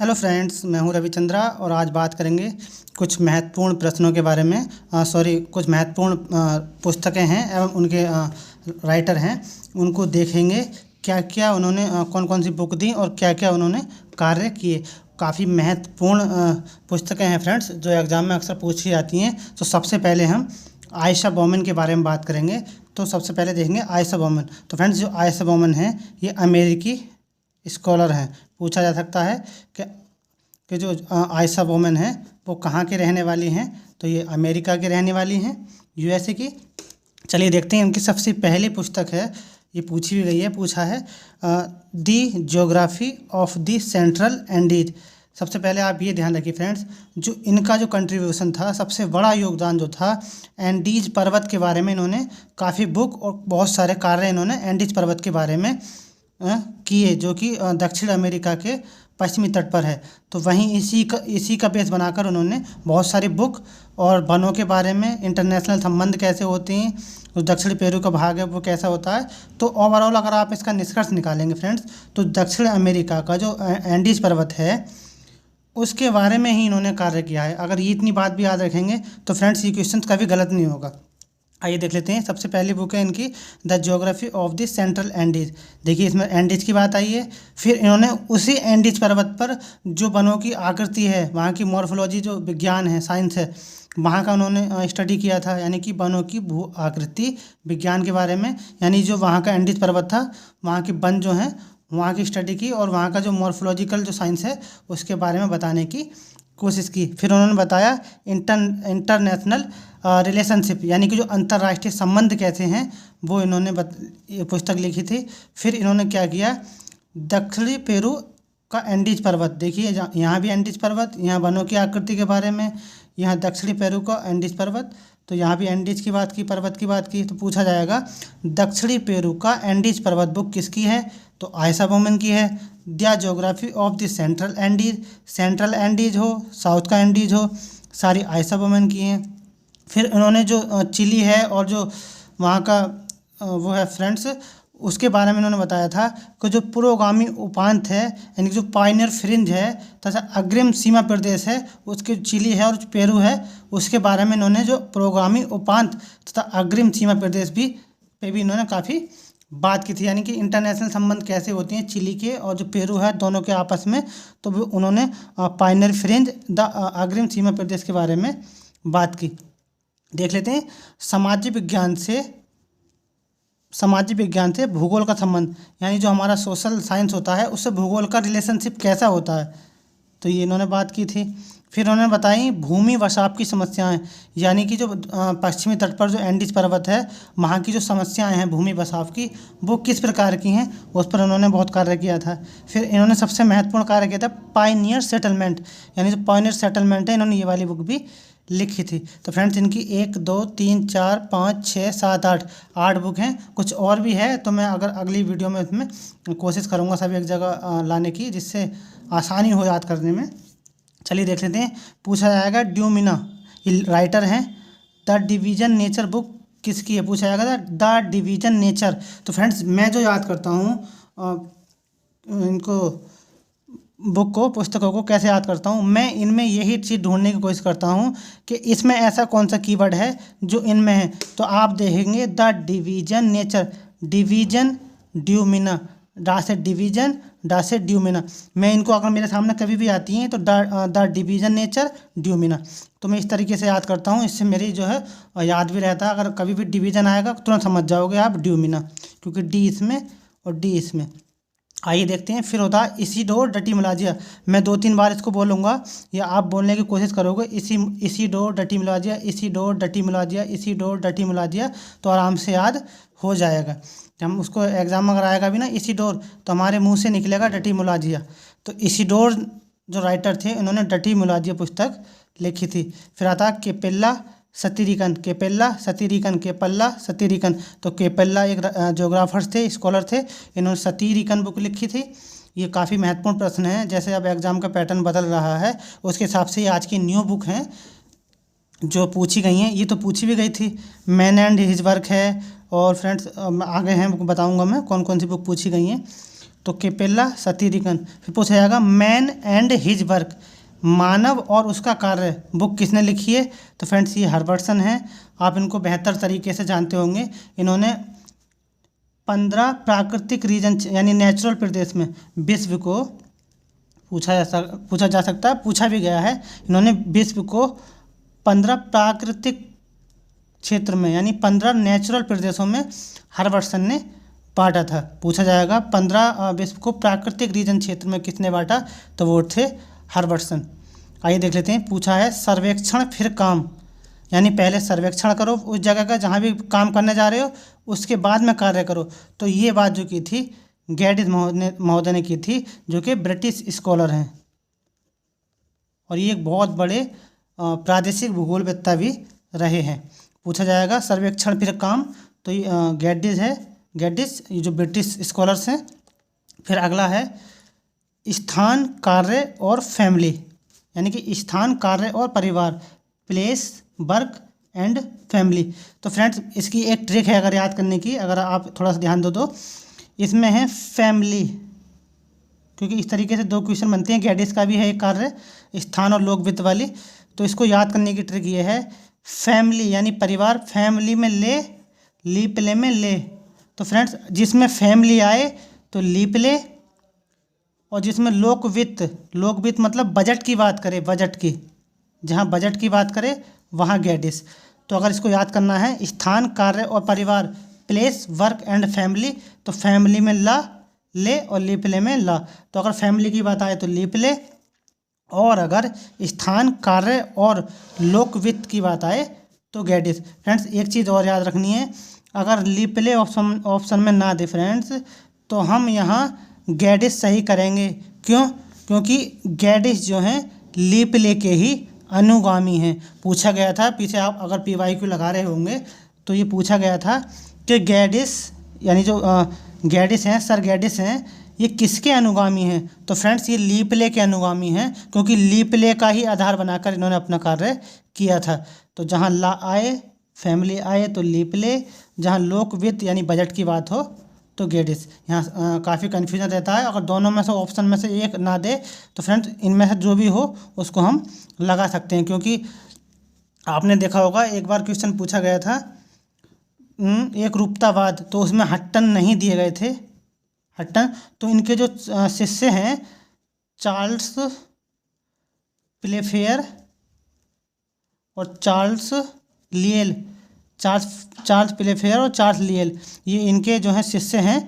Hello friends, मैं हूं रविचंद्रा और आज बात करेंगे कुछ महत्वपूर्ण प्रश्नों के बारे में। कुछ महत्वपूर्ण पुस्तकें हैं एवं उनके राइटर हैं, उनको देखेंगे क्या क्या उन्होंने कौन कौन सी बुक दी और क्या क्या उन्होंने कार्य किए। काफ़ी महत्वपूर्ण पुस्तकें हैं फ्रेंड्स, जो एग्ज़ाम में अक्सर पूछी जाती हैं। तो सबसे पहले हम आयशा बॉमन के बारे में बात करेंगे। तो सबसे पहले देखेंगे आयशा बॉमन। तो फ्रेंड्स, जो आयशा बॉमन है ये अमेरिकी स्कॉलर हैं। पूछा जा सकता है कि जो आयशा बोमन है वो कहाँ के रहने वाली हैं। तो ये अमेरिका के रहने वाली हैं, यूएसए की। चलिए देखते हैं, उनकी सबसे पहली पुस्तक है, ये पूछी भी गई है, पूछा है the geography of the central Andes. सबसे पहले आप ये ध्यान रखिए फ्रेंड्स, जो इनका जो कंट्रीब्यूशन था, सबसे बड़ा योगदान जो था, एंडीज पर्वत के बारे में इन्होंने काफ़ी बुक और बहुत सारे कार्य इन्होंने एंडीज पर्वत के बारे में किए, जो कि दक्षिण अमेरिका के पश्चिमी तट पर है। तो वहीं इसी का बेस बनाकर उन्होंने बहुत सारी बुक और वनों के बारे में, इंटरनेशनल संबंध कैसे होते हैं, उस दक्षिण पेरू का भाग है वो कैसा होता है। तो ओवरऑल अगर आप इसका निष्कर्ष निकालेंगे फ्रेंड्स, तो दक्षिण अमेरिका का जो एंडीज पर्वत है उसके बारे में ही इन्होंने कार्य किया है। अगर ये इतनी बात भी याद रखेंगे तो फ्रेंड्स ये क्वेश्चन कभी गलत नहीं होगा। आइए देख लेते हैं। सबसे पहली बुक है इनकी the geography of the central Andes. देखिए इसमें एंडीज की बात आई है। फिर इन्होंने उसी एंडीज पर्वत पर जो वनों की आकृति है, वहाँ की मॉर्फोलॉजी, जो विज्ञान है, साइंस है, वहाँ का उन्होंने स्टडी किया था, यानी कि वनों की भू आकृति विज्ञान के बारे में। यानी जो वहाँ का एंडीज पर्वत था, वहाँ के वन जो हैं वहाँ की स्टडी की और वहाँ का जो मॉर्फोलॉजिकल जो साइंस है उसके बारे में बताने की कोशिश की। फिर उन्होंने बताया इंटरनेशनल रिलेशनशिप, यानी कि जो अंतर्राष्ट्रीय संबंध कैसे हैं वो इन्होंने ये पुस्तक लिखी थी। फिर इन्होंने क्या किया, दक्षिणी पेरू का एंडीज पर्वत, देखिए यहाँ भी एंडीज पर्वत, यहाँ वनों की आकृति के बारे में, यहाँ दक्षिणी पेरू का एंडीज पर्वत, तो यहाँ भी एंडीज की बात की, पर्वत की बात की। तो पूछा जाएगा दक्षिणी पेरू का एंडीज पर्वत बुक किसकी है, तो आयशा बोमन की है। The geography of the central Andes, central Andes हो, साउथ का एंडीज हो, सारी आयशा बोमन की हैं। फिर इन्होंने जो चिली है और जो वहाँ का वो है फ्रेंड्स, उसके बारे में इन्होंने बताया था कि जो पुरोगामी उपांत है, यानी जो पायनियर फ्रिंज है तथा अग्रिम सीमा प्रदेश है, उसके चिली है और पेरू है, उसके बारे में इन्होंने जो पुरोगामी उपांत तथा अग्रिम सीमा प्रदेश पे भी इन्होंने काफ़ी बात की थी। यानी कि इंटरनेशनल संबंध कैसे होते हैं चिली के और जो पेरू है दोनों के आपस में। तो भी उन्होंने पायनियर फ्रिंज द अग्रिम सीमा प्रदेश के बारे में बात की। देख लेते हैं सामाजिक विज्ञान से भूगोल का संबंध, यानी जो हमारा सोशल साइंस होता है उससे भूगोल का रिलेशनशिप कैसा होता है, तो ये इन्होंने बात की थी। फिर उन्होंने बताई भूमि वसाव की समस्याएं, यानी कि जो पश्चिमी तट पर जो एंडीज पर्वत है वहाँ की जो समस्याएं हैं भूमि वसाव की, वो किस प्रकार की हैं, उस पर उन्होंने बहुत कार्य किया था। फिर इन्होंने सबसे महत्वपूर्ण कार्य किया था पायनियर सेटलमेंट, यानी जो पायनियर सेटलमेंट है, इन्होंने ये वाली बुक भी लिखी थी। तो फ्रेंड्स इनकी 1 2 3 4 5 6 7 8 बुक हैं। कुछ और भी है तो मैं अगर अगली वीडियो में इसमें कोशिश करूँगा सभी एक जगह लाने की, जिससे आसानी हो याद करने में। चलिए देख लेते हैं। पूछा जाएगा ड्यूमिना, ये राइटर हैं। द डिवीजन नेचर बुक किसकी है, पूछा जाएगा द डिवीजन नेचर। तो फ्रेंड्स मैं जो याद करता हूँ इनको बुक को, पुस्तकों को कैसे याद करता हूँ, मैं इनमें यही चीज़ ढूंढने की कोशिश करता हूँ कि इसमें ऐसा कौन सा कीवर्ड है जो इनमें है। तो आप देखेंगे द डिवीजन नेचर, डिवीजन ड्यूमिना, डा से डिवीजन, डा से ड्यूमिना। मैं इनको अगर मेरे सामने कभी भी आती हैं तो द डिवीजन नेचर ड्यूमिना, तो मैं इस तरीके से याद करता हूँ। इससे मेरी जो है याद भी रहता है। अगर कभी भी डिवीजन आएगा तुरंत समझ जाओगे आप ड्यूमिना, क्योंकि डी इसमें और डी इसमें। आइए देखते हैं। फिर होता है इसीडोर डटीमलाजिया। मैं 2-3 बार इसको बोलूँगा या आप बोलने की कोशिश करोगे, इसीडोर डटीमलाजिया, इसीडोर डटीमलाजिया, इसीडोर डटीमलाजिया, तो आराम से याद हो जाएगा। हम उसको एग्जाम अगर आएगा भी ना इसीडोर, तो हमारे मुंह से निकलेगा डटीमलाजिया। तो इसीडोर जो राइटर थे इन्होंने डटीमलाजिया पुस्तक लिखी थी। फिर आता है केपेल्ला सतीरिकन, केपेल्ला सतीरिकन, केपल्ला सतीरिकन। तो केपेल्ला एक ज्योग्राफर्स थे, स्कॉलर थे, इन्होंने सतीरिकन बुक लिखी थी। ये काफ़ी महत्वपूर्ण प्रश्न है, जैसे अब एग्जाम का पैटर्न बदल रहा है उसके हिसाब से ये आज की न्यू बुक हैं जो पूछी गई हैं। ये तो पूछी भी गई थी, मैन एंड हिज वर्क है। और फ्रेंड्स आगे हैं बताऊंगा मैं कौन कौन सी बुक पूछी गई हैं। तो केपेला सतीरिकन। फिर पूछा जाएगा मैन एंड हिज वर्क, मानव और उसका कार्य बुक किसने लिखी है? तो फ्रेंड्स ये हर्बर्टसन है। आप इनको बेहतर तरीके से जानते होंगे। इन्होंने 15 प्राकृतिक रीजन यानी नेचुरल प्रदेश में विश्व को पूछा जा सकता है, पूछा भी गया है। इन्होंने विश्व को 15 प्राकृतिक क्षेत्र में यानी 15 नेचुरल प्रदेशों में हर्बर्टसन ने बांटा था। पूछा जाएगा 15 विश्व को प्राकृतिक रीजन क्षेत्र में किसने बांटा? तो वो थे हर्बर्टसन। आइए देख लेते हैं। पूछा है सर्वेक्षण फिर काम, यानी पहले सर्वेक्षण करो उस जगह का जहाँ भी काम करने जा रहे हो, उसके बाद में कार्य करो। तो ये बात जो की थी गैडिस महोदय ने की थी, जो कि ब्रिटिश स्कॉलर हैं और ये एक बहुत बड़े प्रादेशिक भूगोलवेत्ता भी रहे हैं। पूछा जाएगा सर्वेक्षण फिर काम, तो ये गैडिस है, गैडिस ये जो ब्रिटिश स्कॉलर्स हैं। फिर अगला है स्थान, कार्य और फैमिली, यानी कि स्थान, कार्य और परिवार, प्लेस, वर्क एंड फैमिली। तो फ्रेंड्स इसकी एक ट्रिक है अगर याद करने की, अगर आप थोड़ा सा ध्यान दो तो इसमें है फैमिली, क्योंकि इस तरीके से 2 क्वेश्चन बनते हैं। गैडिस का भी है एक कार्य, स्थान और लोक वित्त वाली। तो इसको याद करने की ट्रिक ये है फैमिली यानी परिवार, फैमिली में ले, ली प्ले में ले। तो फ्रेंड्स जिसमें फैमिली आए तो ली प्ले, और जिसमें लोक वित्त मतलब बजट की बात करें, बजट की, जहाँ बजट की बात करें वहाँ गैडिस। तो अगर इसको याद करना है स्थान, कार्य और परिवार, प्लेस, वर्क एंड फैमिली, तो फैमिली में ला, ले और ली प्ले में ला। तो अगर फैमिली की बात आए तो ली प्ले, और अगर स्थान, कार्य और लोक वित्त की बात आए तो गैडिस। फ्रेंड्स एक चीज़ और याद रखनी है, अगर ली प्ले ऑप्शन में ना दे फ्रेंड्स तो हम यहाँ गैडिस सही करेंगे। क्यों? क्योंकि गैडिस जो हैं ली प्ले के ही अनुगामी हैं। पूछा गया था पीछे, आप अगर PYQ लगा रहे होंगे तो ये पूछा गया था कि गैडिस यानी जो गैडिस हैं, सर गैडिस हैं, ये किसके अनुगामी हैं? तो फ्रेंड्स ये ली प्ले के अनुगामी हैं, क्योंकि ली प्ले का ही आधार बनाकर इन्होंने अपना कार्य किया था। तो जहाँ ला आए, फैमिली आए तो ली प्ले, जहाँ लोक वित्त यानी बजट की बात हो तो गैडिस। यहाँ काफ़ी कन्फ्यूजन रहता है, अगर दोनों में से ऑप्शन में से एक ना दे तो फ्रेंड्स इनमें से जो भी हो उसको हम लगा सकते हैं। क्योंकि आपने देखा होगा एक बार क्वेश्चन पूछा गया था एक रूपतावाद, तो उसमें हट्टन नहीं दिए गए थे, हट्टन। तो इनके जो शिष्य हैं चार्ल्स प्लेफेयर और चार्ल्स लियल, चार्ल्स प्लेफेयर और चार्ल्स लियल, ये इनके जो हैं शिष्य हैं।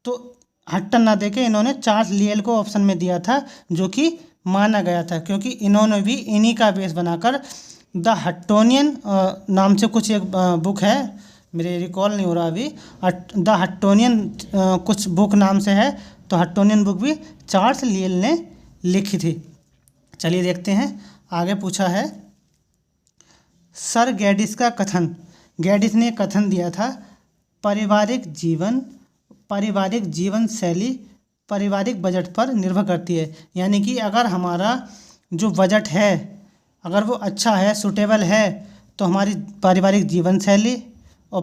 तो हट्टन ना देके इन्होंने चार्ल्स लियल को ऑप्शन में दिया था, जो कि माना गया था, क्योंकि इन्होंने भी इन्हीं का बेस बनाकर द हट्टोनियन नाम से कुछ एक बुक है, मेरे रिकॉल नहीं हो रहा अभी, द हट्टोनियन कुछ बुक नाम से है। तो हट्टोनियन बुक भी चार्ल्स लियल ने लिखी थी। चलिए देखते हैं आगे। पूछा है सर गैडिस का कथन, गैडिस ने कथन दिया था पारिवारिक जीवन शैली पारिवारिक बजट पर निर्भर करती है। यानी कि अगर हमारा जो बजट है अगर वो अच्छा है, सूटेबल है, तो हमारी पारिवारिक जीवन शैली और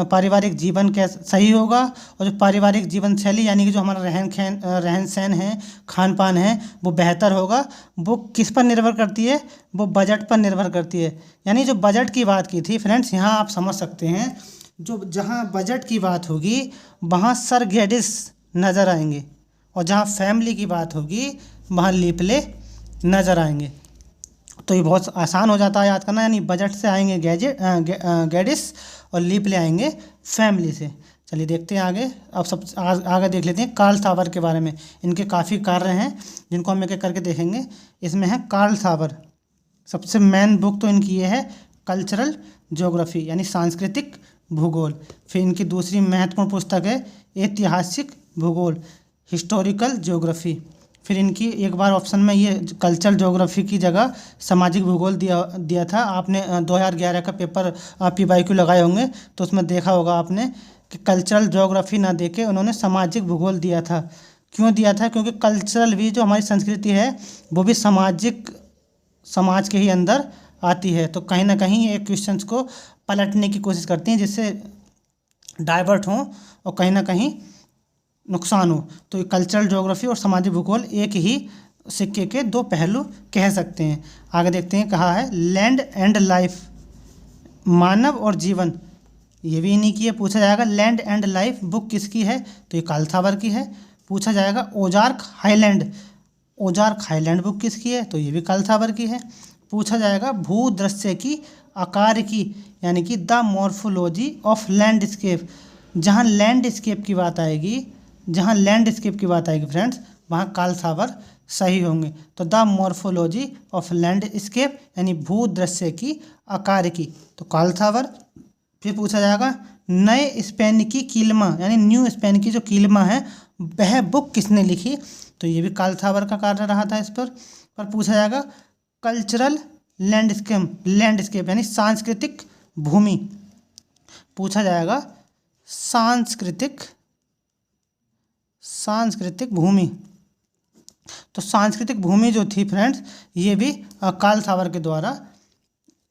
पारिवारिक जीवन कैसा सही होगा। और जो पारिवारिक जीवन शैली यानी कि जो हमारा रहन सहन है, खान पान है, वो बेहतर होगा। वो किस पर निर्भर करती है? वो बजट पर निर्भर करती है। यानी जो बजट की बात की थी फ्रेंड्स, यहाँ आप समझ सकते हैं, जो जहाँ बजट की बात होगी वहाँ सर गैडिस नज़र आएंगे, और जहाँ फैमिली की बात होगी वहाँ ली प्ले नज़र आएंगे। तो ये बहुत आसान हो जाता है याद करना, यानी बजट से आएंगे गैडिस और ली प्ले आएंगे फैमिली से। चलिए देखते हैं आगे। अब आगे देख लेते हैं कार्ल सावर के बारे में। इनके काफ़ी कार्य हैं जिनको हम एक एक करके देखेंगे। इसमें है कार्ल सावर, सबसे मेन बुक तो इनकी ये है कल्चरल ज्योग्राफी यानी सांस्कृतिक भूगोल। फिर इनकी दूसरी महत्वपूर्ण पुस्तक है ऐतिहासिक भूगोल, हिस्टोरिकल ज्योग्राफी। फिर इनकी एक बार ऑप्शन में ये कल्चरल ज्योग्राफी की जगह सामाजिक भूगोल दिया था। आपने 2011 का पेपर PYQ लगाए होंगे तो उसमें देखा होगा आपने कि कल्चरल ज्योग्राफी ना देके उन्होंने सामाजिक भूगोल दिया था। क्यों दिया था? क्योंकि कल्चरल भी जो हमारी संस्कृति है वो भी समाज के ही अंदर आती है। तो कहीं ना कहीं ये क्वेश्चंस को पलटने की कोशिश करती हैं जिससे डाइवर्ट हों और कहीं ना कहीं नुकसान हो। तो ये कल्चरल ज्योग्राफी और सामाजिक भूगोल एक ही सिक्के के दो पहलू कह सकते हैं। आगे देखते हैं, कहा है लैंड एंड लाइफ, मानव और जीवन, ये भी इन्हीं की है। पूछा जाएगा लैंड एंड लाइफ बुक किसकी है, तो ये कार्ल थावर की है। पूछा जाएगा ओजार्क हाईलैंड बुक किसकी है, तो ये भी कार्ल थावर की है। पूछा जाएगा भूदृश्य की आकार की, यानी कि द मॉर्फोलॉजी ऑफ लैंडस्केप, जहाँ लैंडस्केप की बात आएगी फ्रेंड्स, वहाँ कार्ल थावर सही होंगे। तो द मॉर्फोलॉजी ऑफ लैंडस्केप यानी भूदृश्य की आकार की, तो कार्ल थावर। फिर पूछा जाएगा नए स्पेन की कीलमा, यानी न्यू स्पेन की जो कीलमा है वह बुक किसने लिखी, तो ये भी कार्ल थावर का कार्य रहा था इस पर पूछा जाएगा कल्चरल लैंडस्केप यानी सांस्कृतिक भूमि। पूछा जाएगा सांस्कृतिक भूमि, तो सांस्कृतिक भूमि जो थी फ्रेंड्स, ये भी कार्ल थावर के द्वारा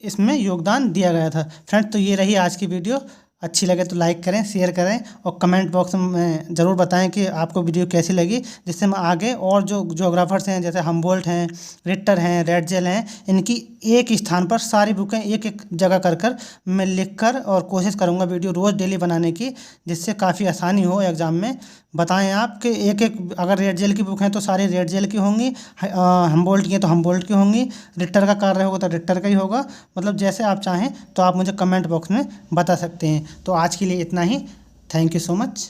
इसमें योगदान दिया गया था। फ्रेंड्स, तो ये रही आज की वीडियो। अच्छी लगे तो लाइक करें, शेयर करें और कमेंट बॉक्स में ज़रूर बताएं कि आपको वीडियो कैसी लगी, जिससे मैं आगे और जो ज्योग्राफर्स हैं जैसे हम्बोल्ट हैं, रिक्टर हैं, रेडजेल हैं, इनकी एक स्थान पर सारी बुकें एक एक जगह कर मैं लिख कर और कोशिश करूँगा वीडियो रोज़ डेली बनाने की, जिससे काफ़ी आसानी हो एग्ज़ाम में। बताएं आप कि एक एक अगर रेडजेल की बुक हैं तो सारी रेडजेल की होंगी, हम्बोल्ट की हैं तो हम्बोल्ट की होंगी, रिक्टर का कार्य होगा तो रिक्टर का ही होगा। मतलब जैसे आप चाहें तो आप मुझे कमेंट बॉक्स में बता सकते हैं। तो आज के लिए इतना ही। Thank you so much.